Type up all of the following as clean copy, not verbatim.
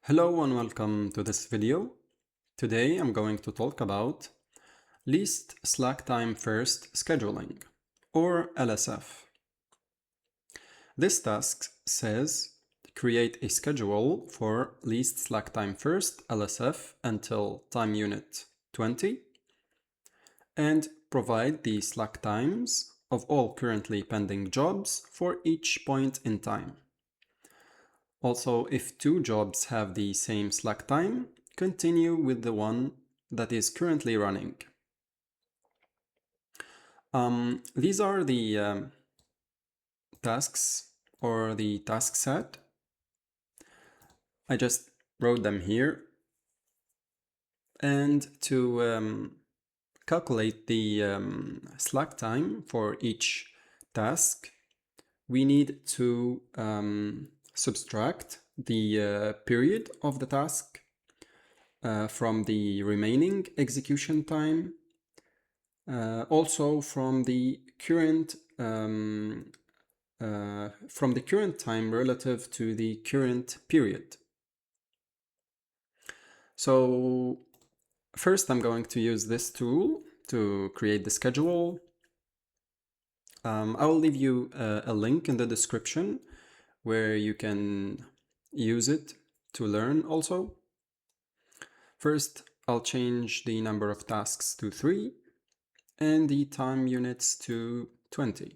Hello and welcome to this video. Today I'm going to talk about least slack time first scheduling, or LSF. This task says create a schedule for least slack time first LSF until time unit 20 and provide the slack times of all currently pending jobs for each point in time. Also, if two jobs have the same slack time, continue with the one that is currently running. These are the tasks or the task set. I just wrote them here. And to calculate the slack time for each task, we need to subtract the period of the task from the remaining execution time, also from the current time relative to the current period. So first I'm going to use this tool to create the schedule. I will leave you a link in the description where you can use it to learn also. First, I'll change the number of tasks to 3 and the time units to 20.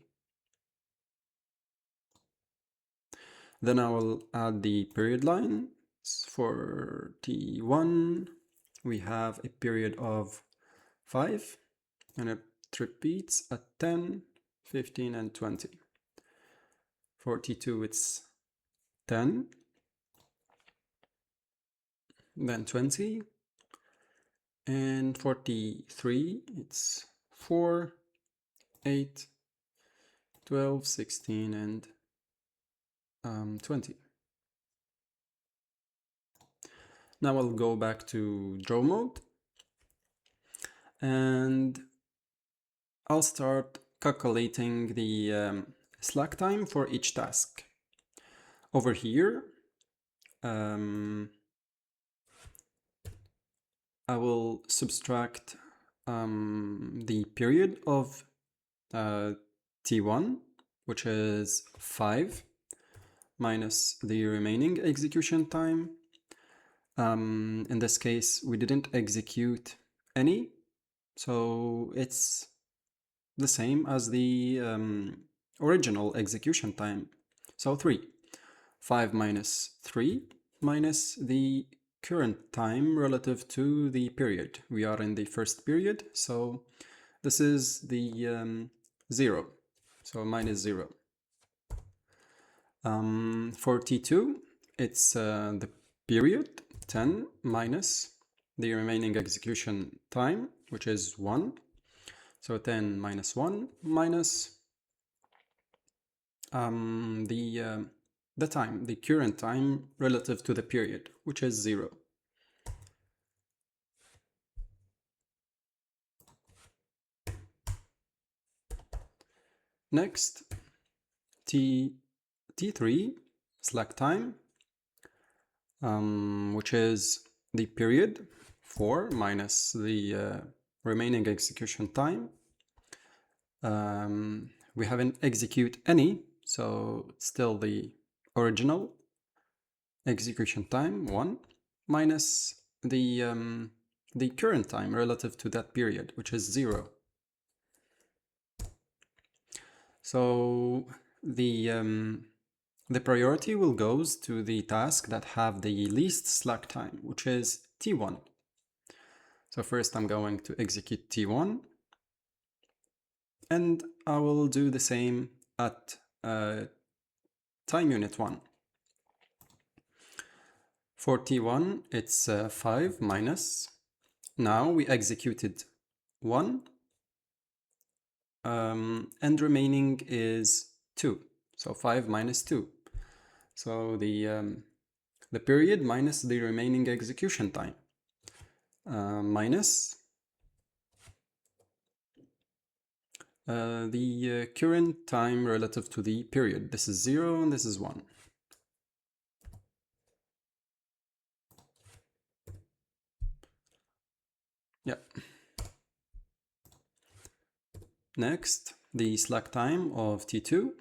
Then I will add the period line. For T1, we have a period of 5, and it repeats at 10, 15, and 20. For T2, it's 10, then 20, and for T3, it's 4, 8, 12, 16, and 20. Now I'll go back to draw mode and I'll start calculating the slack time for each task. Over here, I will subtract the period of T1, which is 5, minus the remaining execution time. In this case, we didn't execute any, so it's the same as the original execution time. So 3. 5 minus 3 minus the current time relative to the period. We are in the first period, so this is the 0, so minus 0. For T2, it's the period 10 minus the remaining execution time, which is 1. So 10 minus 1 minus the time, the current time relative to the period, which is 0. Next, T3 slack time, which is the period 4 minus the remaining execution time. We haven't execute any, so it's still the original execution time 1 minus the current time relative to that period, which is 0. So the priority will goes to the task that have the least slack time, which is T1. So first I'm going to execute T1, and I will do the same at time unit 1. For T1, it's 5 minus. Now we executed 1, and remaining is 2. So 5 minus 2. So the period minus the remaining execution time, minus the current time relative to the period. This is 0 and this is 1. Yeah. Next, the slack time of T2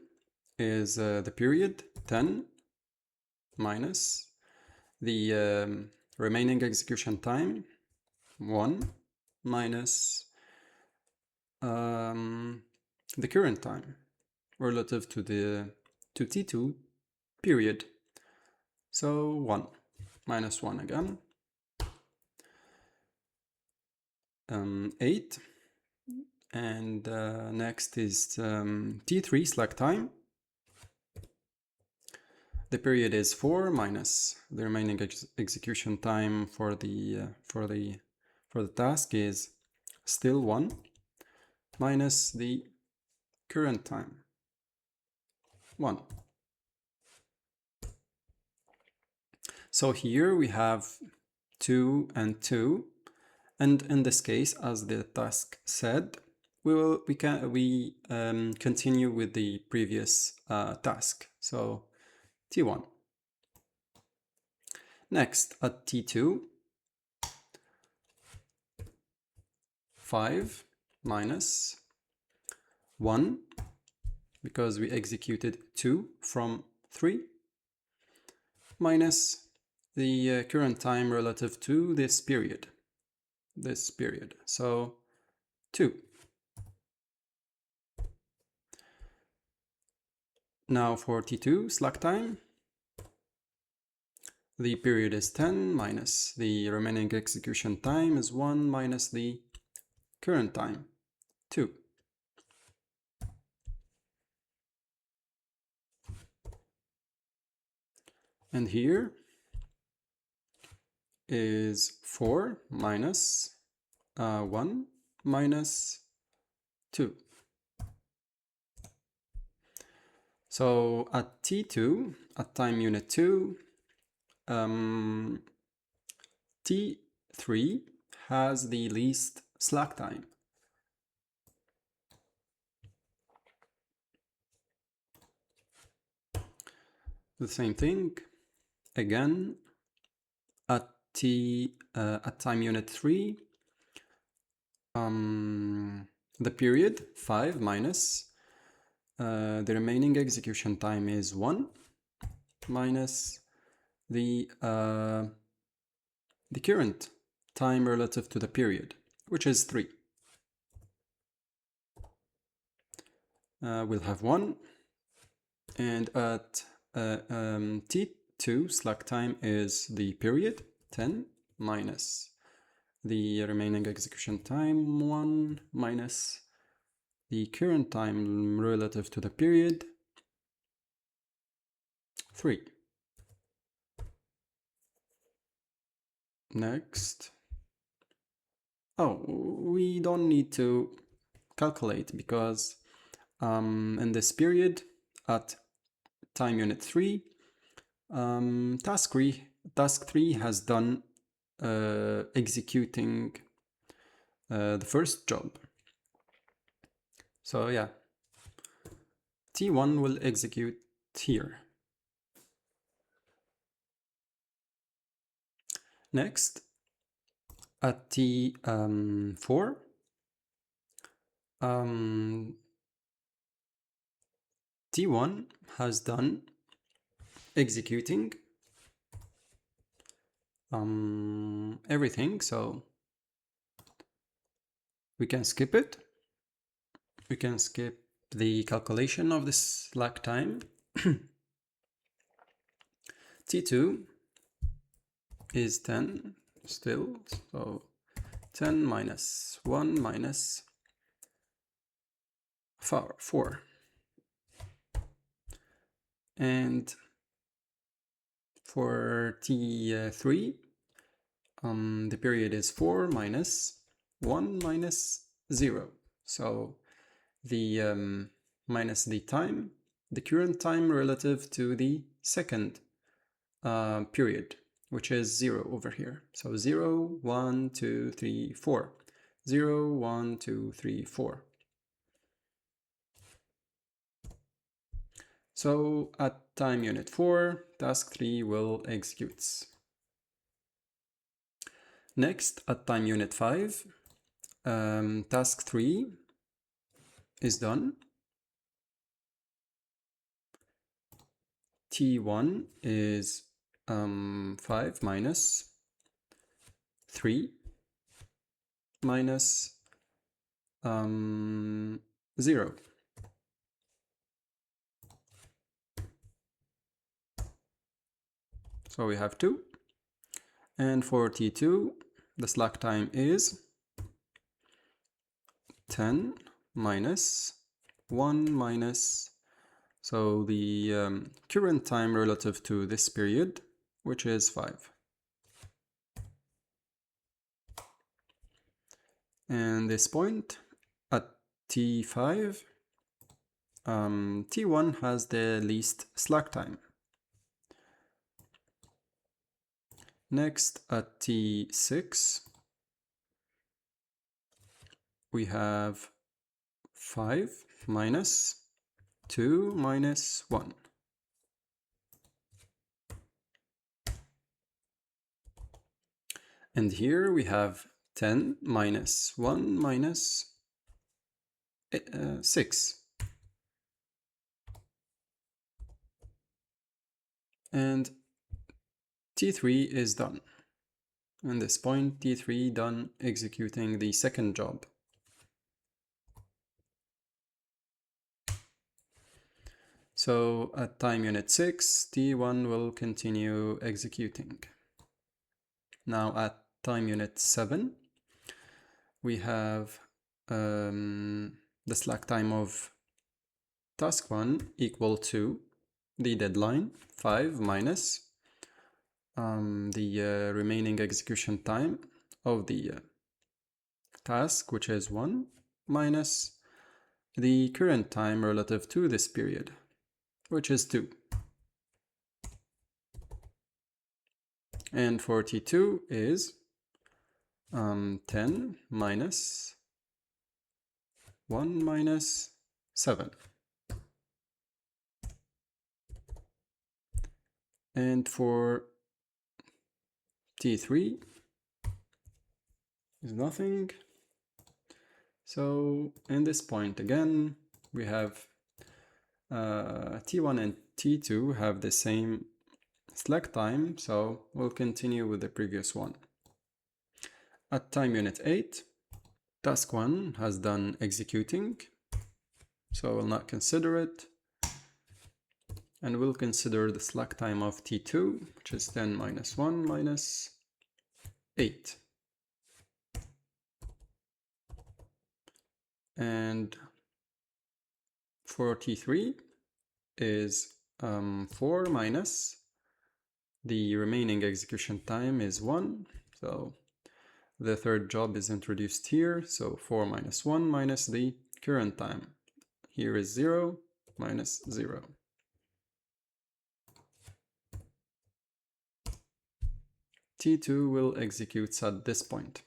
is the period 10 minus the remaining execution time 1 minus the current time relative to T2 period. So 1 minus 1 again. 8. And next is T3 slack time. The period is 4 minus the remaining execution time for the task is still 1 minus the current time 1. So here we have 2 and 2, and in this case, as the task said, we continue with the previous task. So T1. Next, at T2, 5 minus 1, because we executed 2 from 3, minus the current time relative to this period. So 2. Now for T2 slack time, the period is 10 minus the remaining execution time is 1 minus the current time 2. And here is 4 minus 1 minus 2. So at T2, at time unit 2, T3 has the least slack time. The same thing again at time unit 3, the period 5 minus the remaining execution time is 1 minus the current time relative to the period, which is 3. We'll have 1, and at T2 slack time is the period 10 minus the remaining execution time 1 minus the current time relative to the period 3. Next, we don't need to calculate because in this period at time unit 3, task 3 has done executing the first job. So yeah, T1 will execute here. Next, at T4, T1 has done executing everything, so we can skip it. We can skip the calculation of the slack time. T2 is 10 still, so 10 minus 1 minus 4. And for T3, the period is 4 minus 1 minus 0. So the minus the time, the current time relative to the second period, which is 0 over here. So 0, 1, 2, 3, 4. 0, 1, 2, 3, 4. So at time unit 4, task 3 will execute. Next, at time unit 5, Task 3 is done. T1 is 5 minus 3 minus 0. So we have 2. And for T2, the slack time is 10 minus 1 minus, so the current time relative to this period, which is 5. And this point at T5, T1 has the least slack time. Next, at T6, we have 5 minus 2 minus 1. And here we have 10 minus 1 minus 6. And T3 is done. At this point, T3 done executing the second job. So at time unit 6, T1 will continue executing. Now at time unit 7, we have the slack time of task 1 equal to the deadline, 5 minus the remaining execution time of the task, which is 1, minus the current time relative to this period, which is 2. And for T2 is 10 minus 1 minus 7. And for T3 is nothing. So in this point again, we have T1 and T2 have the same slack time, so we'll continue with the previous one. At time unit 8, task 1 has done executing, so we'll not consider it. And we'll consider the slack time of T2, which is 10 minus 1 minus 8. And for T3 is 4 minus the remaining execution time is 1. So the third job is introduced here. So 4 minus 1 minus the current time. Here is 0 minus 0. T2 will execute at this point,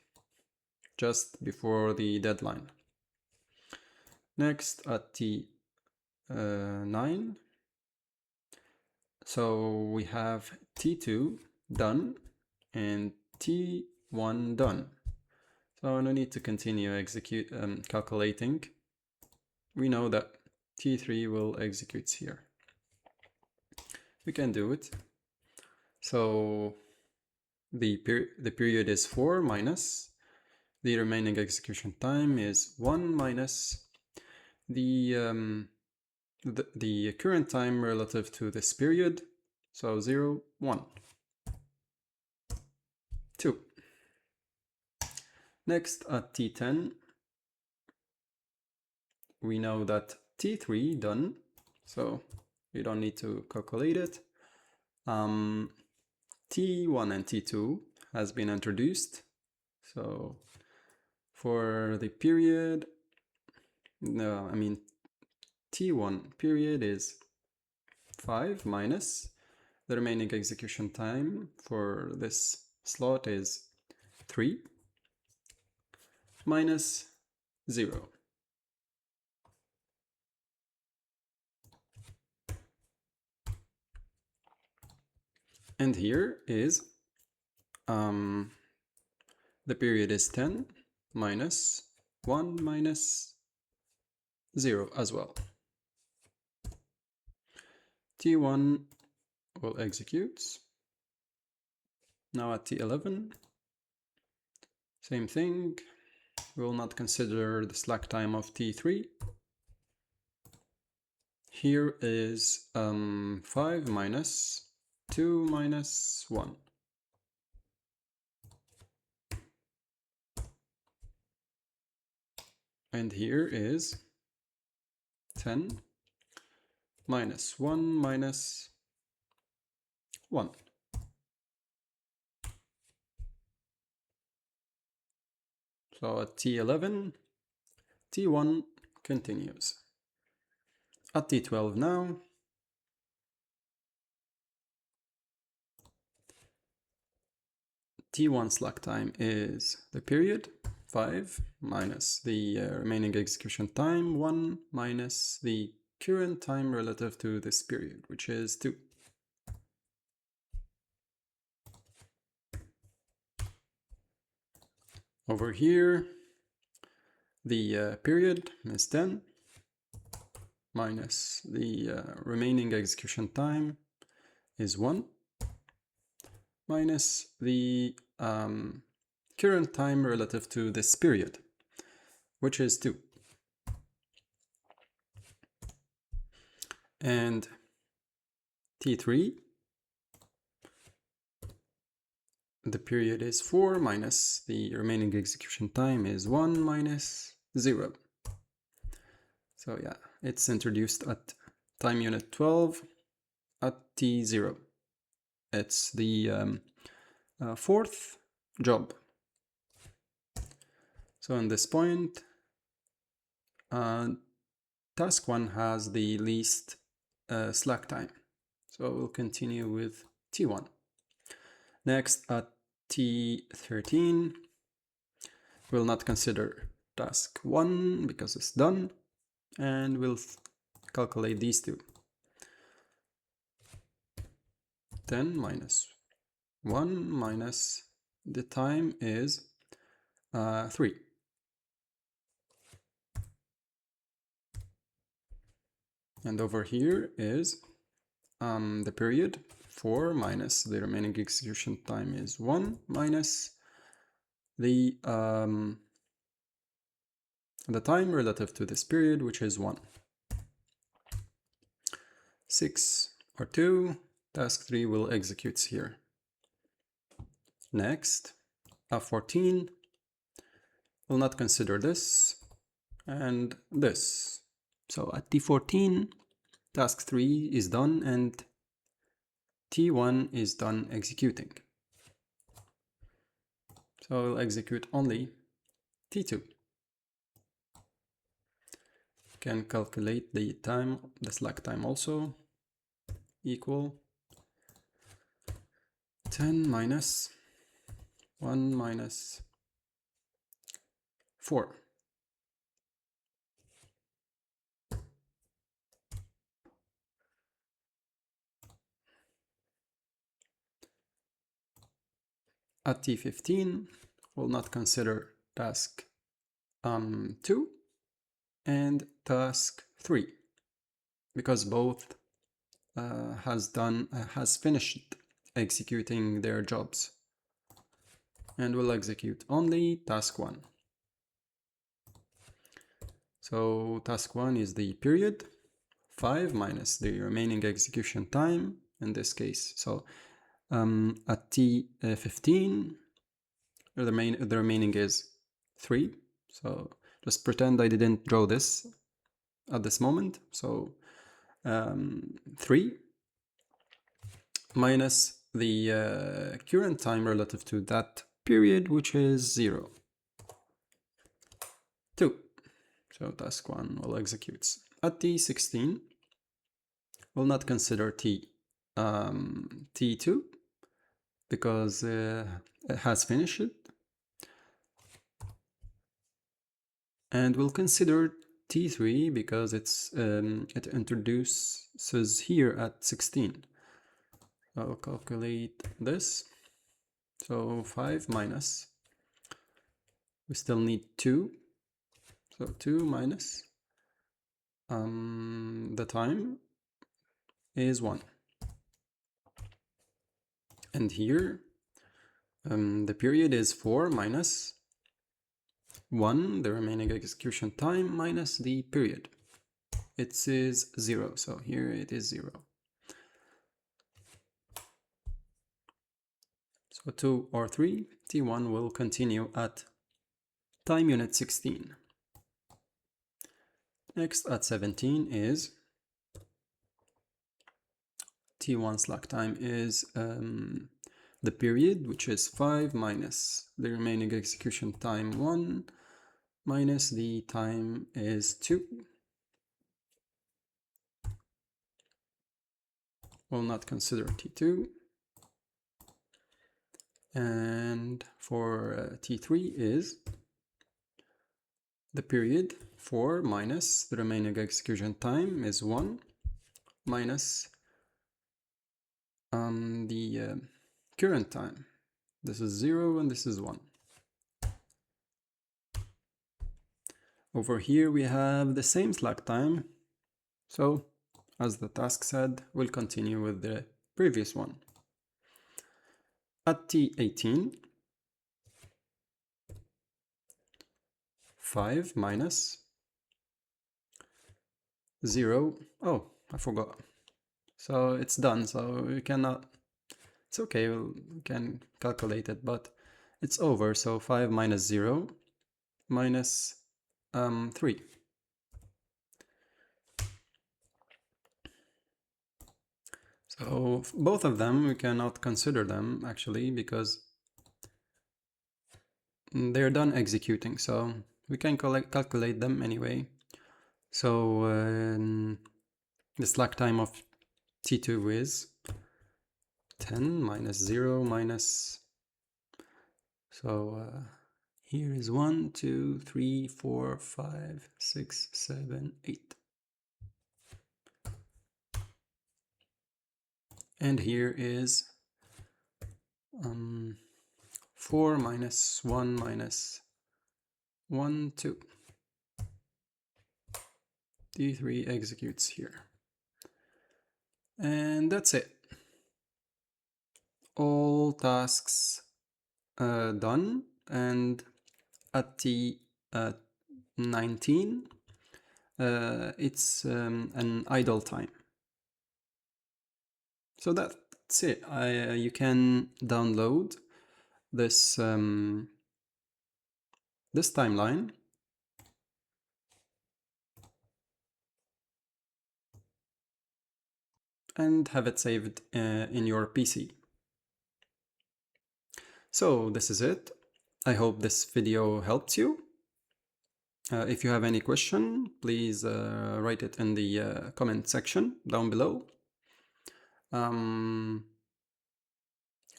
just before the deadline. Next at T9, so we have T2 done and T1 done. So no need to continue calculating. We know that T3 will execute here. We can do it. So the period is 4 minus the remaining execution time is 1 minus the current time relative to this period, so 0, 1, 2. Next at T10, we know that T3 done, so we don't need to calculate it. T1 and T2 has been introduced, so for the period, T1 period is 5 minus the remaining execution time for this slot is 3 minus 0. And here is the period is 10 minus 1 minus 0 as well. T1 will execute. Now at T11, same thing. We will not consider the slack time of T3. Here is 5 minus 2 minus 1. And here is 10 minus 1 minus 1. So at T11, T1 continues. At T12 now, T1 slack time is the period, 5, minus the remaining execution time, 1, minus the current time relative to this period, which is 2. Over here, the period is 10, minus the remaining execution time is 1, minus the current time relative to this period, which is 2. And T3, the period is 4, minus the remaining execution time is 1 minus 0. So yeah, it's introduced at time unit 12 at T0. It's the fourth job. So in this point, task 1 has the least slack time. So we'll continue with T1. Next, at T13, we'll not consider task 1 because it's done, and we'll calculate these two. 10 minus 1 minus the time is 3. And over here is the period, 4 minus the remaining execution time is 1 minus the time relative to this period, which is 1. 6 or 2, task 3 will execute here. Next, F14, we'll not consider this and this. So at T14, task 3 is done and T1 is done executing. So we'll execute only T2. Can calculate the time, the slack time also, equal 10 minus 1 minus 4. At T15, we'll not consider task 2 and task 3 because both has finished executing their jobs, and we'll execute only task 1. So task 1 is the period, 5 minus the remaining execution time in this case. So at T15, the remaining is 3. So just pretend I didn't draw this at this moment. So 3 minus the current time relative to that period, which is 0. 2. So task 1 will execute. At T16, we'll not consider T2 because it has finished. And we'll consider T3 because it introduces here at 16. I'll calculate this. So 5 minus, we still need 2 So 2 minus the time is 1. And here the period is 4 minus 1, the remaining execution time, minus the period. It is 0, so here it is 0. So 2 or 3, T1 will continue at time unit 16. Next at 17 is T1 slack time is the period, which is 5 minus the remaining execution time 1 minus the time is 2. Will not consider T2. And for T3 is the period 4 minus the remaining execution time is 1 minus the current time. This is 0 and this is 1. Over here we have the same slack time, so as the task said, we'll continue with the previous one. At T18, 5 minus 0. Oh, I forgot. So it's done, so we cannot, it's okay, we can calculate it, but it's over, so 5 minus 0 minus 3. So both of them, we cannot consider them actually because they're done executing, so we can calculate them anyway. So the slack time of T2 is 10 minus 0 minus, so here is 1, 2, 3, 4, 5, 6, 7, 8. And here is 4 minus 1 minus 1, 2. T3 executes here. And that's it. All tasks done, and at T19 it's an idle time. So that's it. You can download this this timeline and have it saved in your PC. So this is it. I hope this video helped you. If you have any question, please write it in the comment section down below.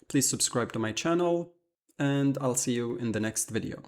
Please subscribe to my channel, and I'll see you in the next video.